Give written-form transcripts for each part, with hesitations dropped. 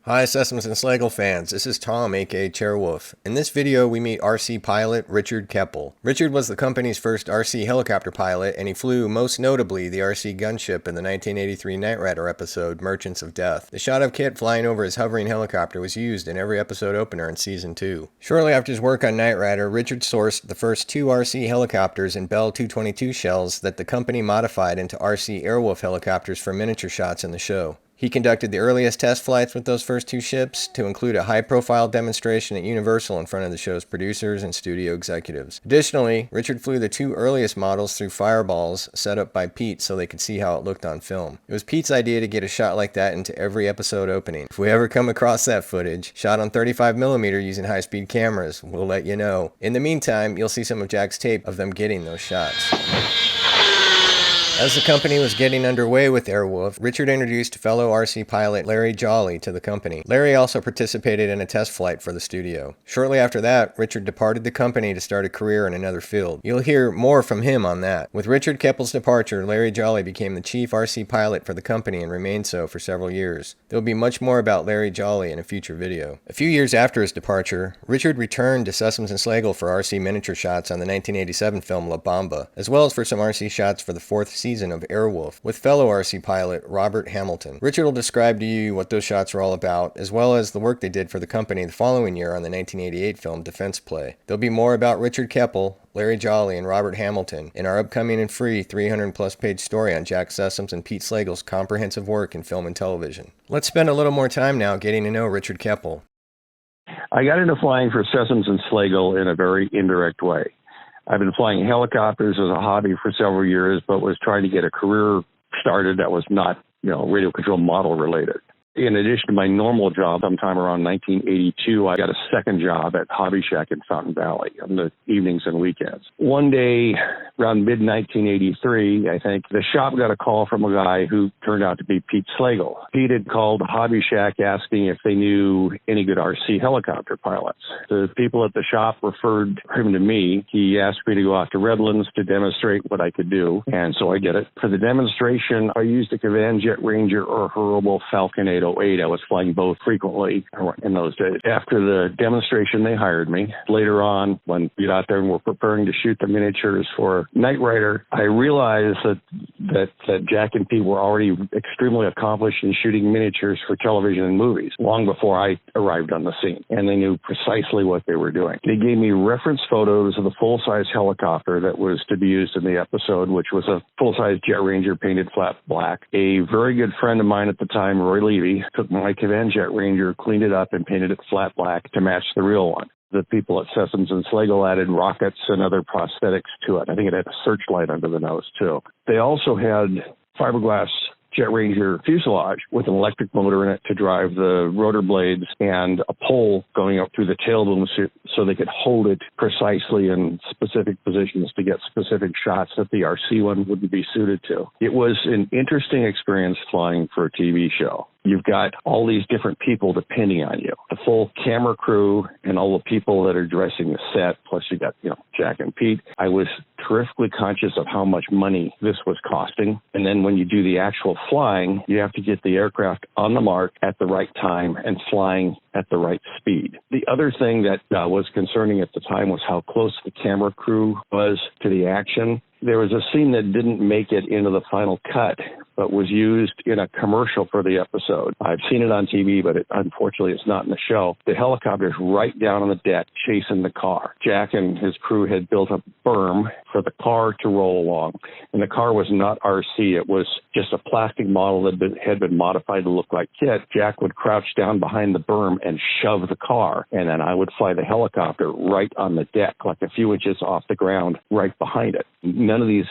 Hi Sessums and Slagle fans, this is Tom aka Airwolf. In this video we meet RC pilot Richard Keppel. Richard was the company's first RC helicopter pilot and he flew most notably the RC gunship in the 1983 Knight Rider episode Merchants of Death. The shot of Kit flying over his hovering helicopter was used in every episode opener in Season 2. Shortly after his work on Knight Rider, Richard sourced the first two RC helicopters and Bell 222 shells that the company modified into RC Airwolf helicopters for miniature shots in the show. He conducted the earliest test flights with those first two ships to include a high-profile demonstration at Universal in front of the show's producers and studio executives. Additionally, Richard flew the two earliest models through fireballs set up by Pete so they could see how it looked on film. It was Pete's idea to get a shot like that into every episode opening. If we ever come across that footage, shot on 35mm using high-speed cameras, we'll let you know. In the meantime, you'll see some of Jack's tape of them getting those shots. As the company was getting underway with Airwolf, Richard introduced fellow RC pilot Larry Jolly to the company. Larry also participated in a test flight for the studio. Shortly after that, Richard departed the company to start a career in another field. You'll hear more from him on that. With Richard Keppel's departure, Larry Jolly became the chief RC pilot for the company and remained so for several years. There will be much more about Larry Jolly in a future video. A few years after his departure, Richard returned to Sessums and Slagle for RC miniature shots on the 1987 film La Bamba, as well as for some RC shots for the fourth season of Airwolf with fellow RC pilot Robert Hamilton. Richard will describe to you what those shots are all about, as well as the work they did for the company the following year on the 1988 film Defense Play. There'll be more about Richard Keppel, Larry Jolly, and Robert Hamilton in our upcoming and free 300-plus page story on Jack Sessums and Pete Slagle's comprehensive work in film and television. Let's spend a little more time now getting to know Richard Keppel. I got into flying for Sessums and Slagle in a very indirect way. I've been flying helicopters as a hobby for several years, but was trying to get a career started that was not, radio control model related. In addition to my normal job, sometime around 1982, I got a second job at Hobby Shack in Fountain Valley on the evenings and weekends. One day, around mid-1983, I think, the shop got a call from a guy who turned out to be Pete Slagle. Pete had called Hobby Shack asking if they knew any good RC helicopter pilots. The people at the shop referred him to me. He asked me to go out to Redlands to demonstrate what I could do, and so I did it. For the demonstration, I used a Cavan Jet Ranger or Hurlable Falcon 808. I was flying both frequently in those days. After the demonstration, they hired me. Later on, when we got out there and were preparing to shoot the miniatures for Knight Rider, I realized that Jack and Pete were already extremely accomplished in shooting miniatures for television and movies long before I arrived on the scene, and they knew precisely what they were doing. They gave me reference photos of the full-size helicopter that was to be used in the episode, which was a full-size Jet Ranger painted flat black. A very good friend of mine at the time, Roy Levy, took my Cavan Jet Ranger, cleaned it up, and painted it flat black to match the real one. The people at Sessums and Slagle added rockets and other prosthetics to it. I think it had a searchlight under the nose, too. They also had fiberglass Jet Ranger fuselage with an electric motor in it to drive the rotor blades and a pole going up through the tail boom so they could hold it precisely in specific positions to get specific shots that the RC one wouldn't be suited to. It was an interesting experience flying for a TV show. You've got all these different people depending on you. The full camera crew and all the people that are dressing the set, plus you got, Jack and Pete. I was terrifically conscious of how much money this was costing. And then when you do the actual flying, you have to get the aircraft on the mark at the right time and flying at the right speed. The other thing that was concerning at the time was how close the camera crew was to the action. There was a scene that didn't make it into the final cut, but was used in a commercial for the episode. I've seen it on TV, but unfortunately it's not in the show. The helicopter's right down on the deck chasing the car. Jack and his crew had built a berm for the car to roll along, and the car was not RC. It was just a plastic model that had been modified to look like Kit. Jack would crouch down behind the berm and shove the car, and then I would fly the helicopter right on the deck, like a few inches off the ground, right behind it. None of these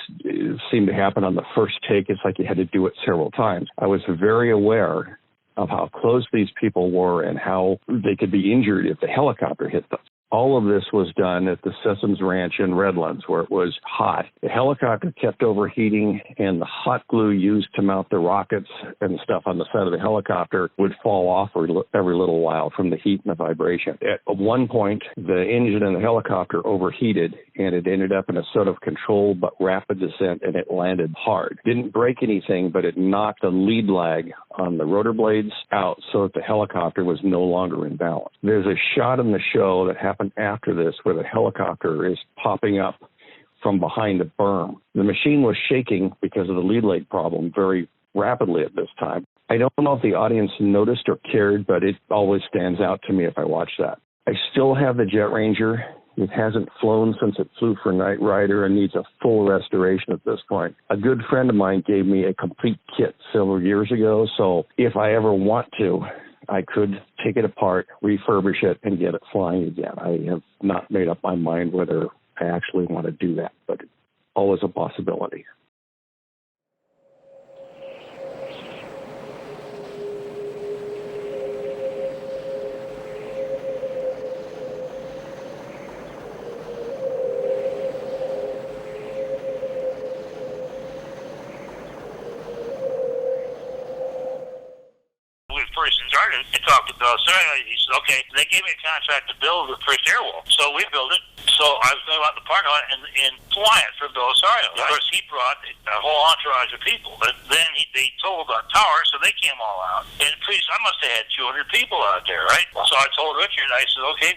seemed to happen on the first take. It's like you had to do it several times. I was very aware of how close these people were and how they could be injured if the helicopter hit them. All of this was done at the Sessums Ranch in Redlands, where it was hot. The helicopter kept overheating, and the hot glue used to mount the rockets and stuff on the side of the helicopter would fall off every little while from the heat and the vibration. At one point, the engine in the helicopter overheated, and it ended up in a sort of controlled but rapid descent, and it landed hard. Didn't break anything, but it knocked the lead lag on the rotor blades out so that the helicopter was no longer in balance. There's a shot in the show that happened after this where the helicopter is popping up from behind the berm. The machine was shaking because of the lead lag problem very rapidly at this time. I don't know if the audience noticed or cared, but it always stands out to me if I watch that. I still have the Jet Ranger. It hasn't flown since it flew for Knight Rider and needs a full restoration at this point. A good friend of mine gave me a complete kit several years ago, so if I ever want to, I could take it apart, refurbish it, and get it flying again. I have not made up my mind whether I actually want to do that, but it's always a possibility. First started, I talked to Bill Sarah. He said, okay, they gave me a contract to build the first Airwolf. So we built it. So I was going to the partner and fly it for Bill Sarah. Right. Of course, he brought a whole entourage of people. But then they told about Tower, so they came all out. And I must have had 200 people out there, right? So I told Richard, I said, okay,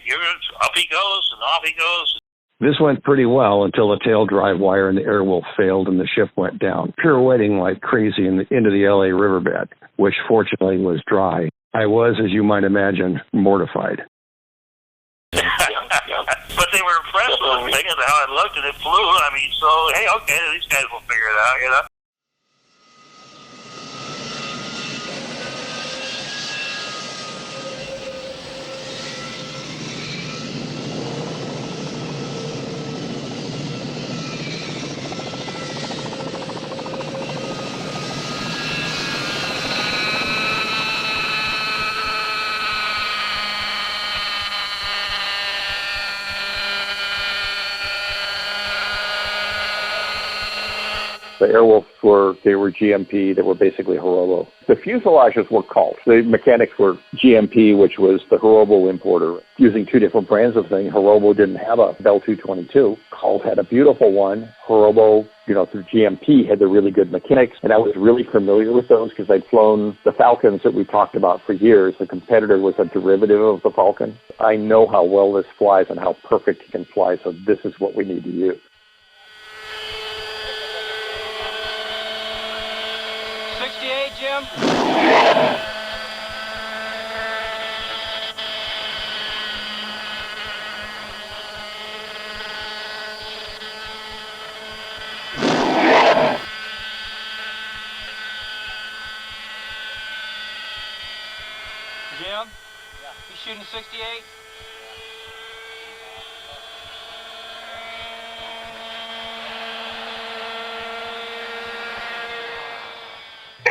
up he goes, and off he goes. This went pretty well until the tail drive wire in the Airwolf failed and the ship went down, pirouetting like crazy into the LA riverbed, which fortunately was dry. I was, as you might imagine, mortified. But they were impressed with me and how it looked, and it flew. I mean, so, hey, okay, these guys will figure it out, you know? The Airwolves were GMP, that were basically Horobo. The fuselages were Colt. The mechanics were GMP, which was the Horobo importer, using two different brands of things. Horobo didn't have a Bell 222. Colt had a beautiful one. Horobo, through GMP, had the really good mechanics, and I was really familiar with those because I'd flown the Falcons that we talked about for years. The competitor was a derivative of the Falcon. I know how well this flies and how perfect it can fly, so this is what we need to use. 68, Jim. Jim? Yeah. You shooting 68?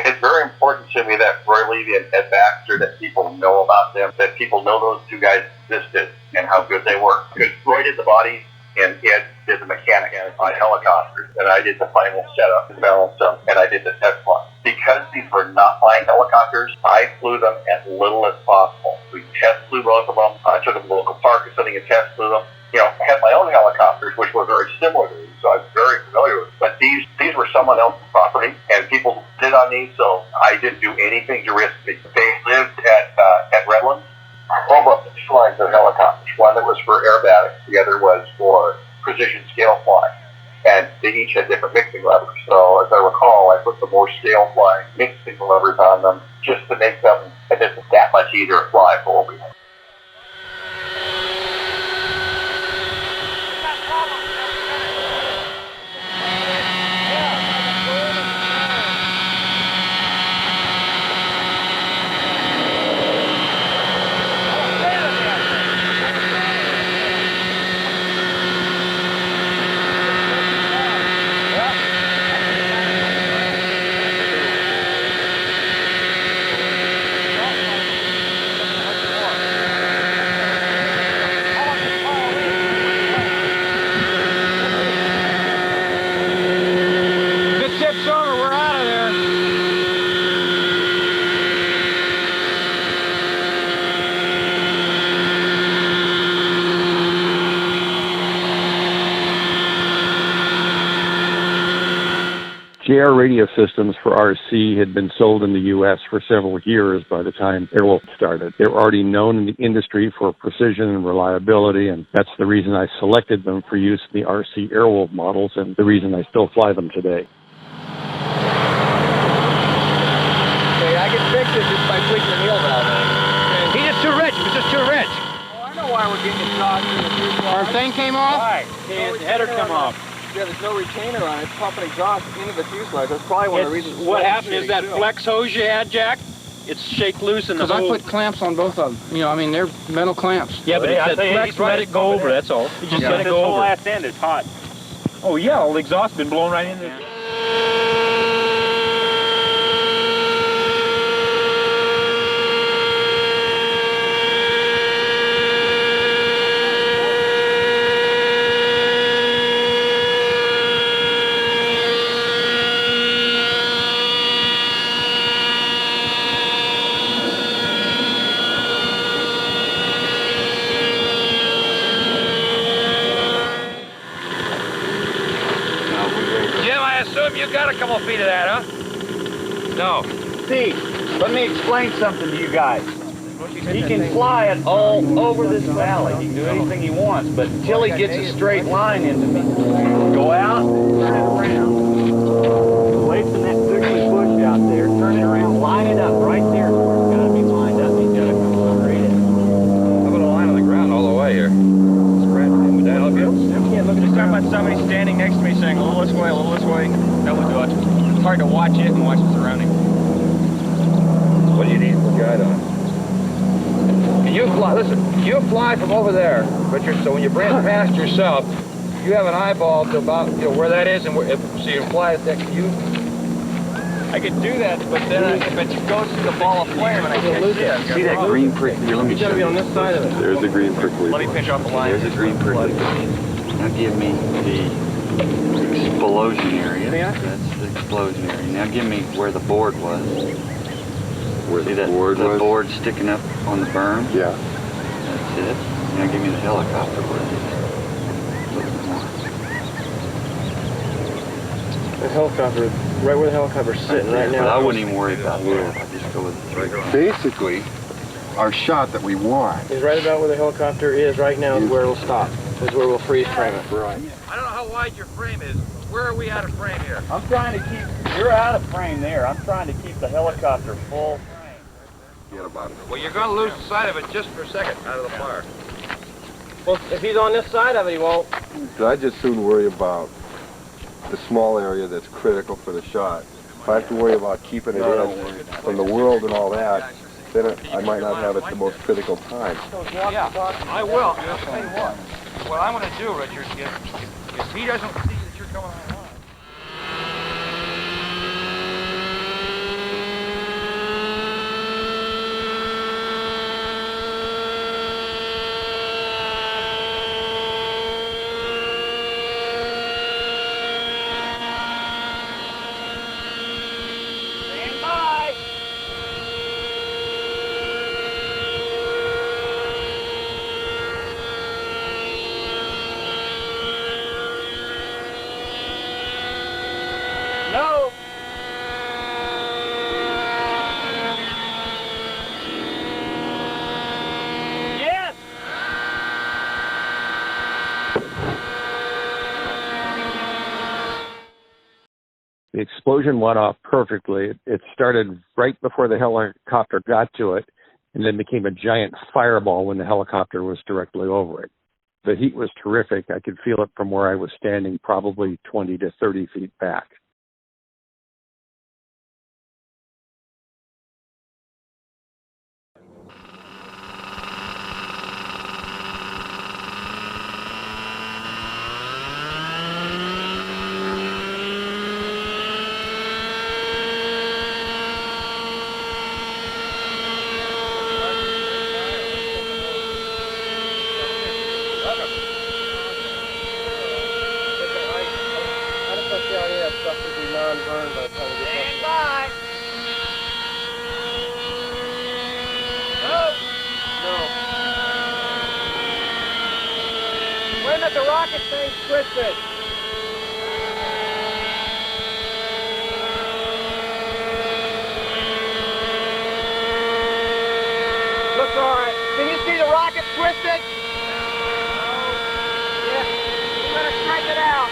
It's very important to me that Roy Levy and Ed Baxter, that people know about them, that people know those two guys existed and how good they were. Because Roy did the bodies and Ed did the mechanics on helicopters, and I did the final setup and balance them, and I did the test flight. Because these were not flying helicopters, I flew them as little as possible. We test flew both of them. I took them to the local park or something and test flew them. I had my own helicopters, which were very similar to these, so I was very familiar with them. But these were someone else's property, and people did on these, so I didn't do anything to risk me. They lived at Redlands. Well, two lines of helicopters. One that was for aerobatics, the other was for precision scale flying. And they each had different mixing levers. So as I recall, I put the more scale flying mixing levers on them just to make them that much easier to fly for what we had. JR radio systems for RC had been sold in the U.S. for several years by the time Airwolf started. They were already known in the industry for precision and reliability, and that's the reason I selected them for use in the RC Airwolf models and the reason I still fly them today. Okay, I can fix it just by tweaking the heel valve. He's just too rich. It was just too rich. Oh, I know why we're getting exhaust in the fuselage. Our thing came off? Right. The header come off. Yeah, there's no retainer on it. It's pumping exhaust into the fuselage. That's probably one of the reasons. What happened is that flex hose you had, Jack, it's shake loose in the hose. Because I put clamps on both of them. You know, I mean, they're metal clamps. Yeah, but it said flex, let it go over, that's all. You just let it go over. This whole last end is hot. Oh, yeah, all the exhaust been blown right in there. You got a couple feet of that, huh? No. Steve, let me explain something to you guys. He can fly it all over this valley. He can do anything he wants, but until he gets a straight line into me, go out, turn it around, away from that thickly bush out there, turn it around, line it up right there. It's got to be lined up. He's got to come straight in. I'm going to line on the ground all the way here. Would that help you? Yeah, look, just talking about somebody standing next to me saying, a little this way, a little this way. That would do it. It's hard to watch it and watch the surroundings. What do you need for guide on? Can you fly, listen, you fly from over there, Richard, so when you bring it past yourself, you have an eyeball to about, where that is, and so you fly it that, I could do that, but then if it goes through the ball of flame and I can't see it. See that green prick here? Let me You gotta be on this side of it. There's the green prickly. Let me pinch off the line. There's a green prickly. Now give me the explosion area. That's the explosion area. Now give me where the board was. Where See the that board was? the board sticking up on the berm? Yeah. That's it. Now give me the helicopter where it is. The helicopter, right where the helicopter's sitting right now. But I wouldn't even worry about that. I'd just go with the three. Basically, our shot that we want Is right about where the helicopter is right now is where it'll stop. Is where we'll freeze frame it. Right. I don't know how wide your frame is. Where are we out of frame here? I'm trying to keep, you're out of frame there. I'm trying to keep the helicopter full frame. Get about it. Well, you're going to lose sight of it just for a second out of the fire. Well, if he's on this side of it, he won't. So I just soon worry about the small area that's critical for the shot. If I have to worry about keeping it in from the world and all that, then I might not have it the most critical time. Yeah, I will. I'll tell you what. What I'm going to do, Richard, if he doesn't see that you're coming online. Stand by. No. Yes. The explosion went off perfectly. It started right before the helicopter got to it and then became a giant fireball when the helicopter was directly over it. The heat was terrific. I could feel it from where I was standing, probably 20 to 30 feet back. Stand by. When did the rocket thing twisted? Can you see the rocket twisted? Yeah. You better straighten it out.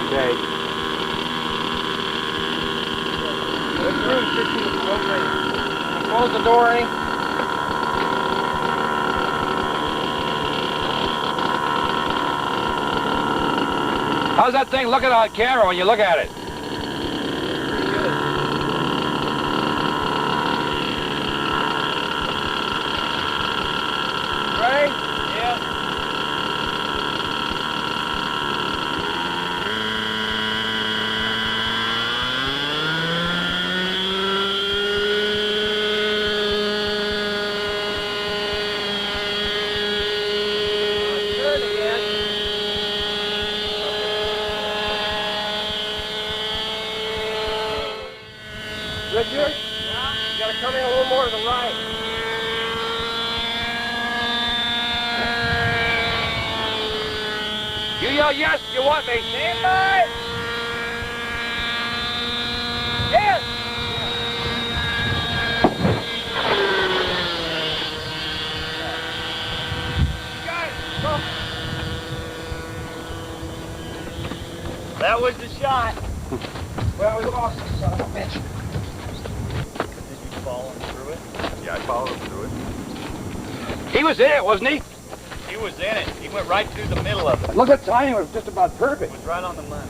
Okay. This room should be open. Close the door, eh? How's that thing looking on camera when you look at it? Ready? Yeah. Richard? Yeah? You gotta come in a little more to the right. You yell yes if you want me. Stand by! Yes! Got it! Go! That was the shot. Well, we lost the son of a bitch. Did you follow him through it? Yeah, I followed him through it. He was in it, wasn't he? He was in it. He went right through the middle of it. Look at the timing, it was just about perfect. It was right on the money.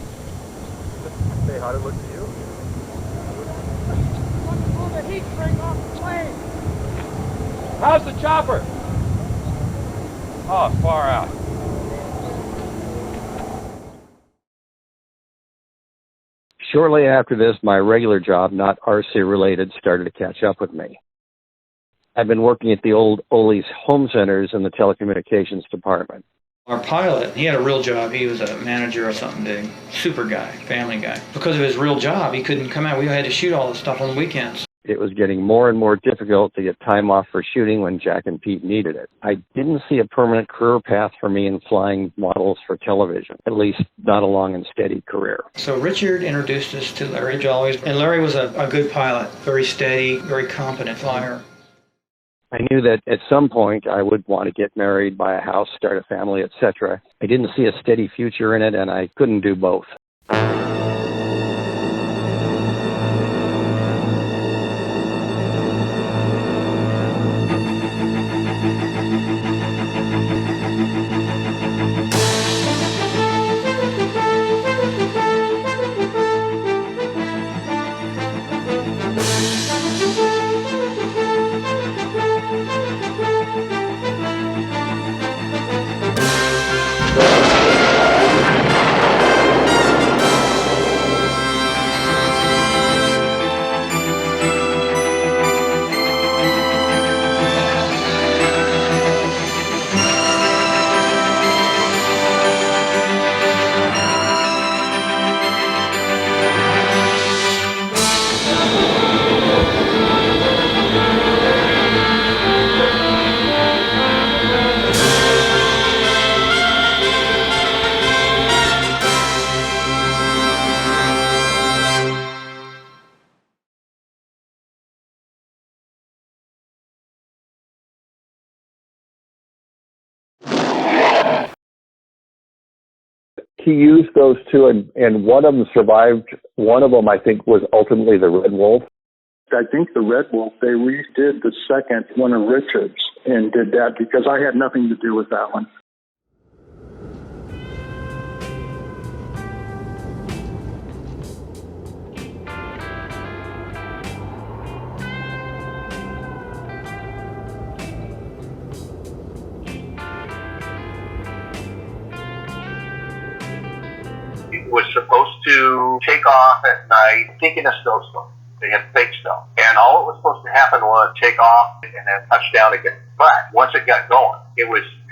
Hey, how'd it look to you? Pull the heat shrink off the plane. How's the chopper? Oh, far out. Shortly after this, my regular job, not RC related, started to catch up with me. I've been working at the old Ole's home centers in the telecommunications department. Our pilot, he had a real job. He was a manager or something big. Super guy, family guy. Because of his real job, he couldn't come out. We had to shoot all this stuff on the weekends. It was getting more and more difficult to get time off for shooting when Jack and Pete needed it. I didn't see a permanent career path for me in flying models for television, at least not a long and steady career. So Richard introduced us to Larry Jollies, and Larry was a good pilot, very steady, very competent flyer. I knew that at some point I would want to get married, buy a house, start a family, etc. I didn't see a steady future in it, and I couldn't do both. He used those two, and one of them survived. One of them, I think, was ultimately the Red Wolf. I think the Red Wolf, they redid the second one of Richard's and did that because I had nothing to do with that one. Was supposed to take off at night, thinking a snowstorm. They had fake snow. And all it was supposed to happen was take off and then touch down again. But once it got going, it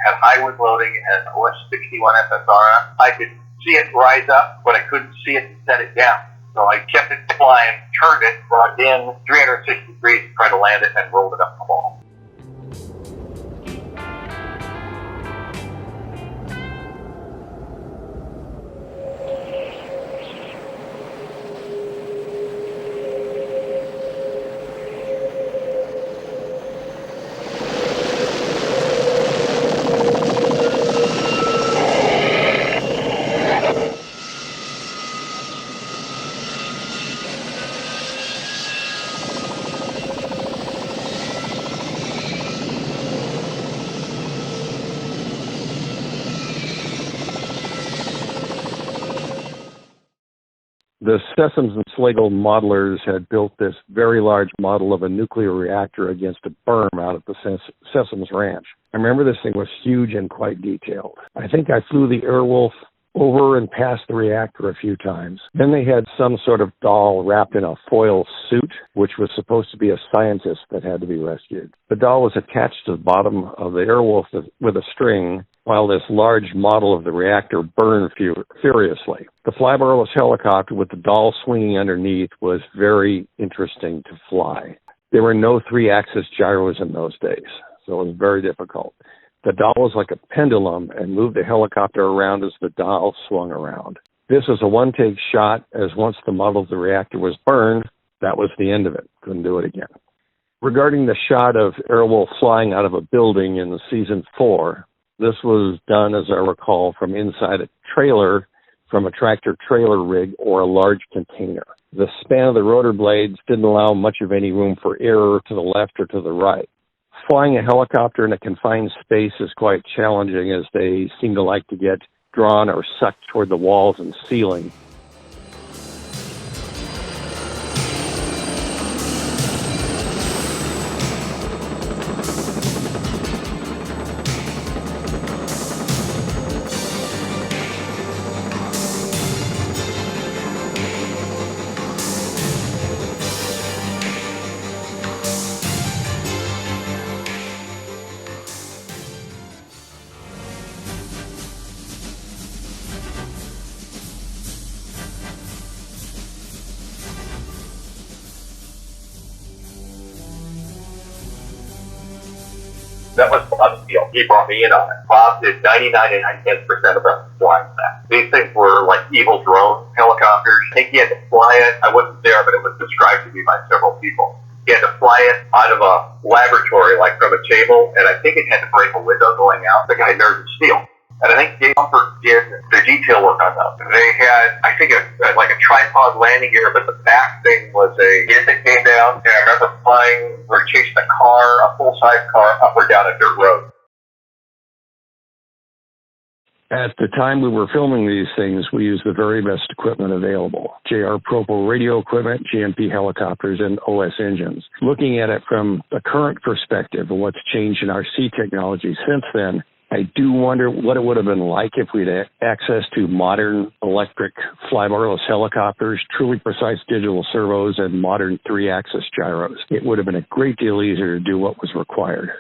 had high wind loading, it had OS 61 FSR. I could see it rise up, but I couldn't see it set it down. So I kept it flying, turned it, brought it in 360 degrees, tried to land it, and rolled it up the wall. The Sessums and Slagle modelers had built this very large model of a nuclear reactor against a berm out at the Sessums Ranch. I remember this thing was huge and quite detailed. I think I flew the Airwolf over and past the reactor a few times. Then they had some sort of doll wrapped in a foil suit, which was supposed to be a scientist that had to be rescued. The doll was attached to the bottom of the Airwolf with a string, while this large model of the reactor burned furiously. The flybarless helicopter with the doll swinging underneath was very interesting to fly. There were no 3-axis gyros in those days, so it was very difficult. The doll was like a pendulum and moved the helicopter around as the doll swung around. This was a one-take shot, as once the model of the reactor was burned, that was the end of it. Couldn't do it again. Regarding the shot of Airwolf flying out of a building in the season 4, this was done, as I recall, from inside a trailer, from a tractor-trailer rig or a large container. The span of the rotor blades didn't allow much of any room for error to the left or to the right. Flying a helicopter in a confined space is quite challenging, as they seem to like to get drawn or sucked toward the walls and ceiling. That was Bob's deal. He brought me in on it. Bob did 99 and 9/10% of the flying that. These things were like evil drone helicopters. I think he had to fly it. I wasn't there, but it was described to me by several people. He had to fly it out of a laboratory, like from a table, and I think it had to break a window going out. The guy nerds of steel. And I think Dave Humphert did the detail work on that. They had, I think, like a tripod landing gear, but the back thing was a gear that came down. And I remember flying or chasing a car, a full-size car, up or down a dirt road. At the time we were filming these things, we used the very best equipment available. JR Propel radio equipment, GMP helicopters, and OS engines. Looking at it from the current perspective of what's changed in RC technology since then, I do wonder what it would have been like if we'd had access to modern electric flybarless helicopters, truly precise digital servos, and modern 3-axis gyros. It would have been a great deal easier to do what was required.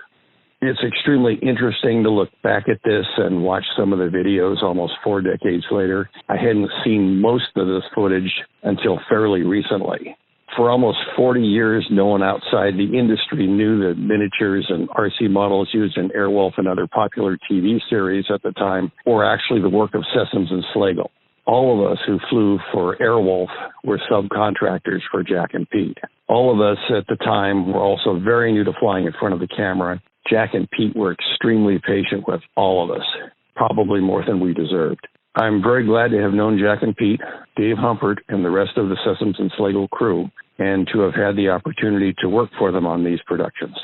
It's extremely interesting to look back at this and watch some of the videos almost 4 decades later. I hadn't seen most of this footage until fairly recently. For almost 40 years, no one outside the industry knew the miniatures and RC models used in Airwolf and other popular TV series at the time were actually the work of Sessums and Slagle. All of us who flew for Airwolf were subcontractors for Jack and Pete. All of us at the time were also very new to flying in front of the camera. Jack and Pete were extremely patient with all of us, probably more than we deserved. I'm very glad to have known Jack and Pete, Dave Humphert, and the rest of the Sessums and Slagle crew, and to have had the opportunity to work for them on these productions.